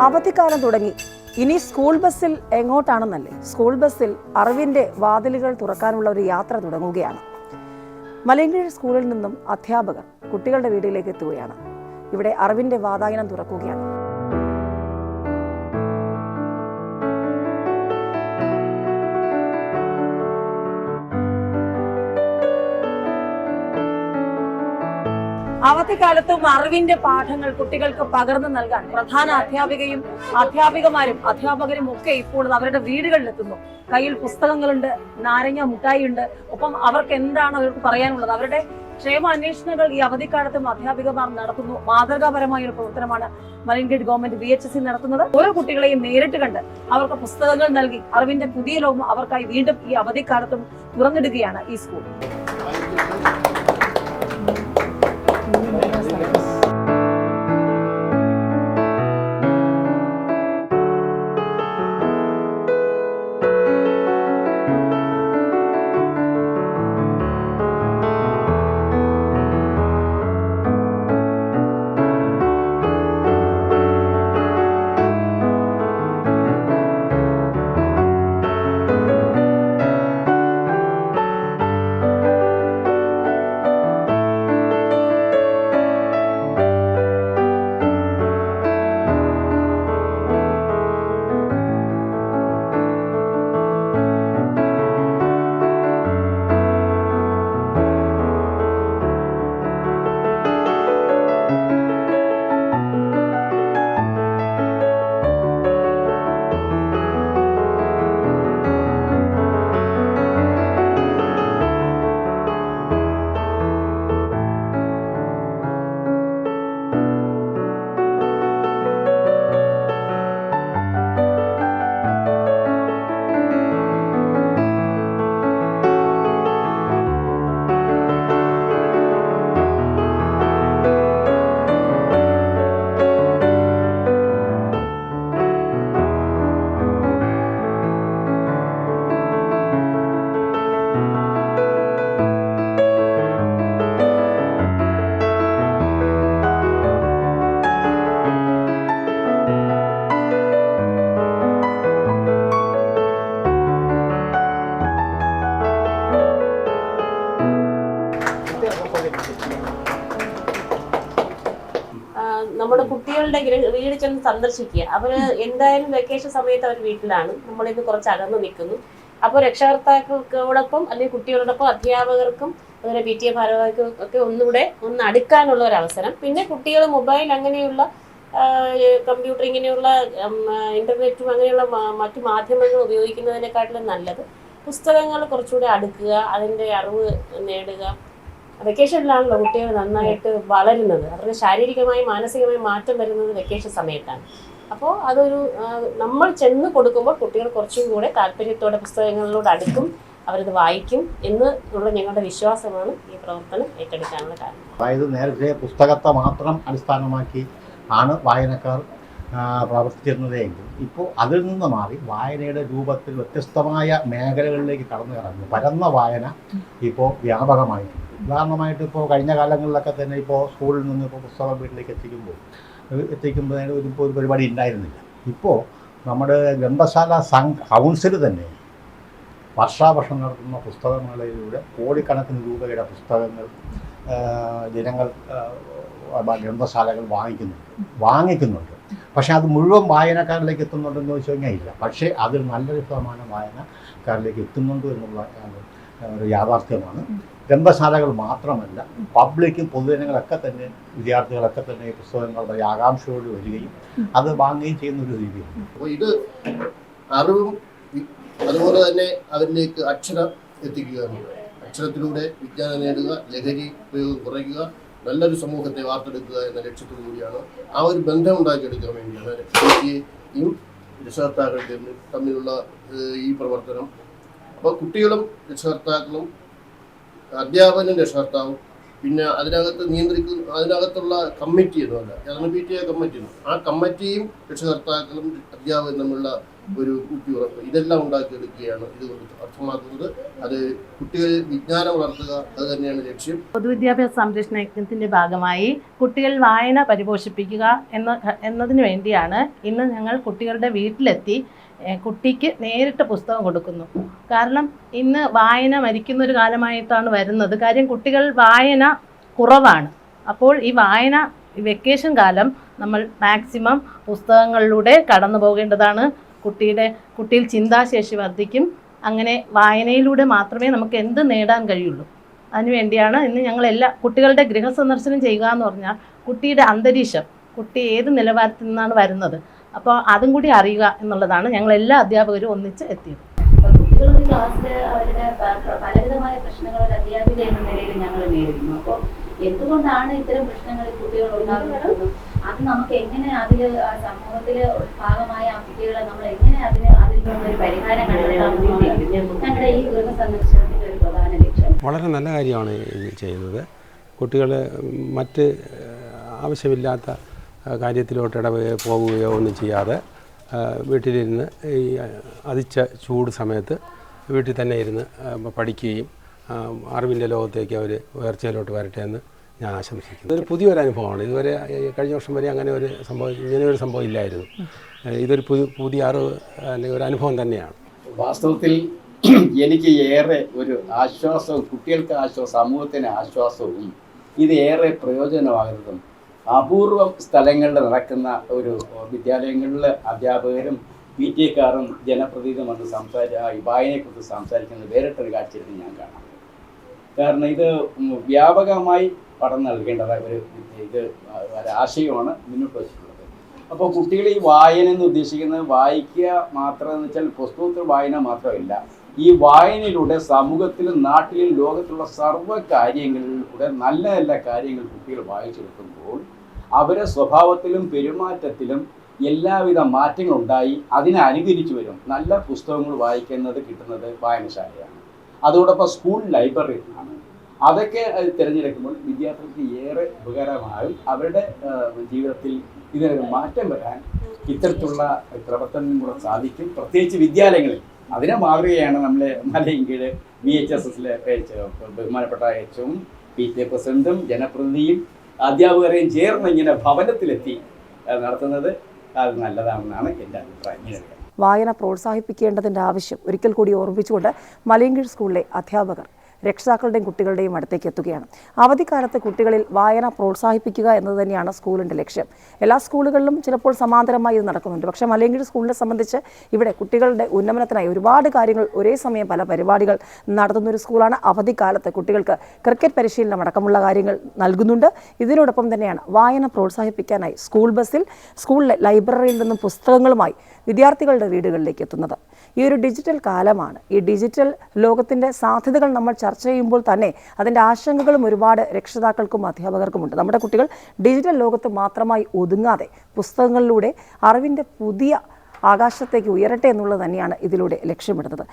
അവധിക്കാലം തുടങ്ങി. ഇനി സ്കൂൾ ബസ്സിൽ എങ്ങോട്ടാണെന്നല്ലേ? സ്കൂൾ ബസ്സിൽ അറിവിൻ്റെ വാതിലുകൾ തുറക്കാനുള്ള ഒരു യാത്ര തുടങ്ങുകയാണ്. മലയങ്കീഴ് സ്കൂളിൽ നിന്നും അധ്യാപകർ കുട്ടികളുടെ വീട്ടിലേക്ക് എത്തുകയാണ്. ഇവിടെ അറിവിൻ്റെ വാതായനം തുറക്കുകയാണ്. അവധിക്കാലത്തും അറിവിന്റെ പാഠങ്ങൾ കുട്ടികൾക്ക് പകർന്നു നൽകാൻ പ്രധാന അധ്യാപികയും അധ്യാപകരും ഒക്കെ ഇപ്പോൾ അവരുടെ വീടുകളിലെത്തുന്നു. കയ്യിൽ പുസ്തകങ്ങളുണ്ട്, നാരങ്ങ മുട്ടായി ഉണ്ട്. ഒപ്പം അവർക്ക് എന്താണ് അവർക്ക് പറയാനുള്ളത്? അവരുടെ ക്ഷേമ അന്വേഷണങ്ങൾ ഈ അവധിക്കാലത്തും അധ്യാപികമാർ നടത്തുന്നു. മാതൃകാപരമായ ഒരു പ്രവർത്തനമാണ് മലയങ്കീഴ് ഗവൺമെന്റ് VHSE നടത്തുന്നത്. ഓരോ കുട്ടികളെയും നേരിട്ട് കണ്ട് അവർക്ക് പുസ്തകങ്ങൾ നൽകി അറിവിന്റെ പുതിയ ലോകം അവർക്കായി വീണ്ടും ഈ അവധിക്കാലത്തും തുറന്നിടുകയാണ് ഈ സ്കൂൾ. നമ്മുടെ കുട്ടികളുടെ വീട് ചെന്ന് സന്ദർശിക്കുക. അവര് എന്തായാലും വെക്കേഷൻ സമയത്ത് അവർ വീട്ടിലാണ്, നമ്മളിന്ന് കുറച്ച് അകന്ന് നിൽക്കുന്നു. അപ്പോൾ രക്ഷകർത്താക്കൾക്കോടൊപ്പം അല്ലെങ്കിൽ കുട്ടികളോടൊപ്പം അധ്യാപകർക്കും അതുപോലെ PTA ഭാരവാഹികൾക്കും ഒക്കെ ഒന്ന് അടുക്കാനുള്ള ഒരു അവസരം. പിന്നെ കുട്ടികൾ മൊബൈൽ അങ്ങനെയുള്ള കമ്പ്യൂട്ടർ ഇങ്ങനെയുള്ള ഇന്റർനെറ്റും അങ്ങനെയുള്ള മറ്റു മാധ്യമങ്ങൾ ഉപയോഗിക്കുന്നതിനെക്കാട്ടിലും നല്ലത് പുസ്തകങ്ങൾ കുറച്ചുകൂടെ അടുക്കുക, അതിൻ്റെ അറിവ് നേടുക. വെക്കേഷനിലാണല്ലോ കുട്ടികൾ നന്നായിട്ട് വളരുന്നത്. അവർക്ക് ശാരീരികമായി മാനസികമായി മാറ്റം വരുന്നത് വെക്കേഷൻ സമയത്താണ്. അപ്പോൾ അതൊരു നമ്മൾ ചെന്ന് കൊടുക്കുമ്പോൾ കുട്ടികൾ കുറച്ചും കൂടെ താല്പര്യത്തോടെ പുസ്തകങ്ങളിലൂടെ അടുക്കും, അവരത് വായിക്കും എന്നുള്ള ഞങ്ങളുടെ വിശ്വാസമാണ് ഈ പ്രവർത്തനം ഏറ്റെടുക്കാനുള്ള കാരണം. അതായത് നേരത്തെ പുസ്തകത്തെ മാത്രം അടിസ്ഥാനമാക്കി ആണ് വായനക്കാർ പ്രവർത്തിച്ചിരുന്നതെങ്കിൽ ഇപ്പോൾ അതിൽ നിന്ന് മാറി വായനയുടെ രൂപത്തിൽ വ്യത്യസ്തമായ മേഖലകളിലേക്ക് കടന്നു കയറുന്നു. പരന്ന വായന ഇപ്പോൾ വ്യാപകമായിട്ടുണ്ട്. ഉദാഹരണമായിട്ട് ഇപ്പോൾ കഴിഞ്ഞ കാലങ്ങളിലൊക്കെ തന്നെ ഇപ്പോൾ സ്കൂളിൽ നിന്ന് ഇപ്പോൾ പുസ്തകം വീട്ടിലേക്ക് എത്തിക്കുമ്പോഴേക്കും ഒരു പരിപാടി ഉണ്ടായിരുന്നില്ല. ഇപ്പോൾ നമ്മുടെ ഗ്രന്ഥശാല കൗൺസിൽ തന്നെ വർഷാവർഷം നടത്തുന്ന പുസ്തകമേളയിലൂടെ കോടിക്കണക്കിന് രൂപയുടെ പുസ്തകങ്ങൾ ജനങ്ങൾ ഗ്രന്ഥശാലകൾ വാങ്ങിക്കുന്നുണ്ട്. പക്ഷേ അത് മുഴുവൻ വായനക്കാരിലേക്ക് എത്തുന്നുണ്ടെന്ന് ചോദിച്ചു കഴിഞ്ഞാൽ ഇല്ല. പക്ഷേ അതിൽ നല്ലൊരു ശതമാനം വായനക്കാരിലേക്ക് എത്തുന്നുണ്ട് എന്നുള്ള ഒരു യാഥാർത്ഥ്യമാണ്. ഗ്രന്ഥശാലകൾ മാത്രമല്ല, പബ്ലിക്കും പൊതുജനങ്ങളൊക്കെ തന്നെ വിദ്യാർത്ഥികളൊക്കെ തന്നെ ഈ പുസ്തകങ്ങളുടെ ആകാംക്ഷയോട് വരികയും അത് വാങ്ങുകയും ചെയ്യുന്ന ഒരു രീതിയാണ്. അപ്പോൾ ഇത് അറിവും അതുപോലെ തന്നെ അവരിലേക്ക് അക്ഷരം എത്തിക്കുക, അക്ഷരത്തിലൂടെ വിജ്ഞാനം നേടുക, ലഹരി ഉപയോഗം കുറയ്ക്കുക, നല്ലൊരു സമൂഹത്തെ വാർത്തെടുക്കുക എന്ന ലക്ഷ്യത്തോടു കൂടിയാണ് ആ ഒരു ബന്ധം ഉണ്ടാക്കിയെടുക്കാൻ വേണ്ടിയാണ് PTAയും രക്ഷകർത്താക്കളുടെയും തമ്മിലുള്ള ഈ പ്രവർത്തനം. അപ്പോൾ കുട്ടികളും രക്ഷകർത്താക്കളും അധ്യാപകനും രക്ഷകർത്താവും പിന്നെ അതിനകത്തുള്ള കമ്മിറ്റി എന്നല്ല, അതാണ് PTA കമ്മിറ്റി. ആ കമ്മിറ്റിയും രക്ഷകർത്താക്കളും അധ്യാപകരും തമ്മിലുള്ള ഒരു കുത്തിയുറപ്പ് ഇതെല്ലാം ഉണ്ടാക്കിയെടുക്കുകയാണ് ഇത് അർത്ഥമാക്കുന്നത്. അത് കുട്ടികളിൽ വിജ്ഞാനം വളർത്തുക, അത് തന്നെയാണ് ലക്ഷ്യം. പൊതുവിദ്യാഭ്യാസ സംരക്ഷണ യജ്ഞത്തിൻ്റെ ഭാഗമായി കുട്ടികൾ വായന പരിപോഷിപ്പിക്കുക എന്നതിന് വേണ്ടിയാണ് ഇന്ന് ഞങ്ങൾ കുട്ടികളുടെ വീട്ടിലെത്തി കുട്ടിക്ക് നേരിട്ട് പുസ്തകം കൊടുക്കുന്നു. കാരണം ഇന്ന് വായന മരിക്കുന്നൊരു കാലമായിട്ടാണ് വരുന്നത്. കാര്യം കുട്ടികൾ വായന കുറവാണ്. അപ്പോൾ ഈ വായന വെക്കേഷൻ കാലം നമ്മൾ മാക്സിമം പുസ്തകങ്ങളിലൂടെ കടന്നു പോകേണ്ടതാണ്. കുട്ടിയിൽ ചിന്താശേഷി വർദ്ധിക്കും. അങ്ങനെ വായനയിലൂടെ മാത്രമേ നമുക്ക് എന്ത് നേടാൻ കഴിയുള്ളൂ. അതിനുവേണ്ടിയാണ് ഇന്ന് ഞങ്ങളെല്ലാ കുട്ടികളുടെ ഗൃഹസന്ദർശനം ചെയ്യുക എന്ന് പറഞ്ഞാൽ കുട്ടിയുടെ അന്തരീക്ഷം, കുട്ടി ഏത് നിലവാരത്തിൽ നിന്നാണ് വരുന്നത്, അപ്പോൾ അതും കൂടി അറിയുക എന്നുള്ളതാണ് ഞങ്ങൾ എല്ലാ അധ്യാപകരും ഒന്നിച്ച് എത്തിയത്. കുട്ടികളുടെ ക്ലാസ്സിൽ അവരുടെ പലവിധമായ പ്രശ്നങ്ങൾ ഒരു അധ്യാപിക എന്ന നിലയിൽ ഞങ്ങൾ നേരിടുന്നു. അപ്പോൾ എന്തുകൊണ്ടാണ് ഇത്തരം പ്രശ്നങ്ങൾ കുട്ടികൾ ഉണ്ടാകുന്നത്? അത് നമുക്ക് എങ്ങനെ അതിൽ സമൂഹത്തിൽ ഭാഗമായ ആ കുട്ടികളെ നമ്മൾ എങ്ങനെ അതിൽ നിന്നൊരു പരിഹാരം കണ്ടെത്താൻ ഞങ്ങളുടെ ഈ ഗൃഹ സന്ദർശനത്തിന്റെ ഒരു പ്രധാന ലക്ഷ്യം. വളരെ നല്ല കാര്യമാണ് ഇത് ചെയ്യുന്നത്. കുട്ടികൾ മറ്റ് ആവശ്യമില്ലാത്ത കാര്യത്തിലോട്ട് പോവുകയോ ഒന്നും ചെയ്യാതെ വീട്ടിലിരുന്ന് ഈ അതിച്ച ചൂട് സമയത്ത് വീട്ടിൽ തന്നെ ഇരുന്ന് പഠിക്കുകയും അറിവിൻ്റെ ലോകത്തേക്ക് അവർ ഉയർച്ചയിലോട്ട് വരട്ടെ എന്ന് ഞാൻ ആശംസിക്കുന്നു. ഇതൊരു പുതിയൊരു അനുഭവമാണ്. ഇതുവരെ കഴിഞ്ഞ വർഷം വരെ ഇങ്ങനെയൊരു സംഭവം ഇല്ലായിരുന്നു. ഇതൊരു പുതിയ അറിവ് അല്ലെങ്കിൽ ഒരു അനുഭവം തന്നെയാണ്. വാസ്തവത്തിൽ എനിക്ക് ഏറെ ഒരു ആശ്വാസവും, കുട്ടികൾക്ക് ആശ്വാസം, സമൂഹത്തിന് ആശ്വാസവും ഇത് ഏറെ പ്രയോജനമാകുന്നതും അപൂർവം സ്ഥലങ്ങളിൽ നടക്കുന്ന ഒരു വിദ്യാലയങ്ങളിൽ അധ്യാപകരും PTA-ക്കാരും ജനപ്രതിനിധിയും വന്ന് വായനയെക്കുറിച്ച് സംസാരിക്കുന്നത് വേറിട്ടൊരു കാഴ്ചയായിട്ട് ഞാൻ കാണാം. കാരണം ഇത് വ്യാപകമായി പഠനം നൽകേണ്ടതായ ഒരു ആശയമാണ് മുന്നോട്ട് വച്ചിട്ടുള്ളത്. അപ്പോൾ കുട്ടികൾ ഈ വായന എന്ന് ഉദ്ദേശിക്കുന്നത് വായിക്കുക മാത്രമെന്ന് വെച്ചാൽ പുസ്തകത്തിൽ വായന മാത്രമല്ല, ഈ വായനയിലൂടെ സമൂഹത്തിലും നാട്ടിലും ലോകത്തുള്ള സർവ്വ കാര്യങ്ങളിലൂടെ നല്ല നല്ല കാര്യങ്ങൾ കുട്ടികൾ വായിച്ചെടുക്കുമ്പോൾ അവരെ സ്വഭാവത്തിലും പെരുമാറ്റത്തിലും എല്ലാവിധ മാറ്റങ്ങളുണ്ടായി അതിനെ അനുകരിച്ചു വരും. നല്ല പുസ്തകങ്ങൾ വായിക്കുന്നത് കിട്ടുന്നത് വായനശാലയാണ്. അതോടൊപ്പം സ്കൂൾ ലൈബ്രറി ആണ്. അതൊക്കെ തിരഞ്ഞെടുക്കുമ്പോൾ വിദ്യാർത്ഥികൾക്ക് ഏറെ ഉപകാരമായും അവരുടെ ജീവിതത്തിൽ ഇതിനൊരു മാറ്റം വരാൻ ഇത്തരത്തിലുള്ള പ്രവർത്തനം കൂടെ സാധിക്കും. പ്രത്യേകിച്ച് വിദ്യാലയങ്ങളിൽ അതിനെ മാതൃകയാണ് നമ്മളെ മലയങ്കീഴ് VHSSലെ ബഹുമാനപ്പെട്ട HM PTA പ്രസിഡന്റും ജനപ്രതിനിധിയും അധ്യാപകരെയും ചേർന്ന് ഇങ്ങനെ ഭവനത്തിലെത്തി നടത്തുന്നത്. അത് നല്ലതാണെന്നാണ് എൻ്റെ അഭിപ്രായം. വായന പ്രോത്സാഹിപ്പിക്കേണ്ടതിൻ്റെ ആവശ്യം ഒരിക്കൽ കൂടി ഓർമ്മിച്ചുകൊണ്ട് മലയങ്കീഴ് സ്കൂളിലെ അധ്യാപകർ രക്ഷിതാക്കളുടെയും കുട്ടികളുടെയും അടുത്തേക്ക് എത്തുകയാണ്. അവധിക്കാലത്ത് കുട്ടികളിൽ വായന പ്രോത്സാഹിപ്പിക്കുക എന്നത് തന്നെയാണ് സ്കൂളിൻ്റെ ലക്ഷ്യം. എല്ലാ സ്കൂളുകളിലും ചിലപ്പോൾ സമാന്തരമായി ഇത് നടക്കുന്നുണ്ട്. പക്ഷേ മലയങ്കീഴ് സ്കൂളിനെ സംബന്ധിച്ച് ഇവിടെ കുട്ടികളുടെ ഉന്നമനത്തിനായി ഒരുപാട് കാര്യങ്ങൾ ഒരേ സമയം പല പരിപാടികൾ നടത്തുന്നൊരു സ്കൂളാണ്. അവധിക്കാലത്ത് കുട്ടികൾക്ക് ക്രിക്കറ്റ് പരിശീലനം അടക്കമുള്ള കാര്യങ്ങൾ നൽകുന്നുണ്ട്. ഇതിനോടൊപ്പം തന്നെയാണ് വായന പ്രോത്സാഹിപ്പിക്കാനായി സ്കൂൾ ബസ്സിൽ സ്കൂളിലെ ലൈബ്രറിയിൽ നിന്നും പുസ്തകങ്ങളുമായി വിദ്യാർത്ഥികളുടെ വീടുകളിലേക്ക് എത്തുന്നത്. ഈ ഒരു ഡിജിറ്റൽ കാലമാണ്. ഈ ഡിജിറ്റൽ ലോകത്തിൻ്റെ സാധ്യതകൾ നമ്മൾ ചർച്ച ചെയ്യുമ്പോൾ തന്നെ അതിൻ്റെ ആശങ്കകളും ഒരുപാട് രക്ഷിതാക്കൾക്കും അധ്യാപകർക്കുമുണ്ട്. നമ്മുടെ കുട്ടികൾ ഡിജിറ്റൽ ലോകത്ത് മാത്രമായി ഒതുങ്ങാതെ പുസ്തകങ്ങളിലൂടെ അറിവിൻ്റെ പുതിയ ആകാശത്തേക്ക് ഉയരട്ടെ എന്നുള്ളത് തന്നെയാണ് ഇതിലൂടെ ലക്ഷ്യമിടുന്നത്.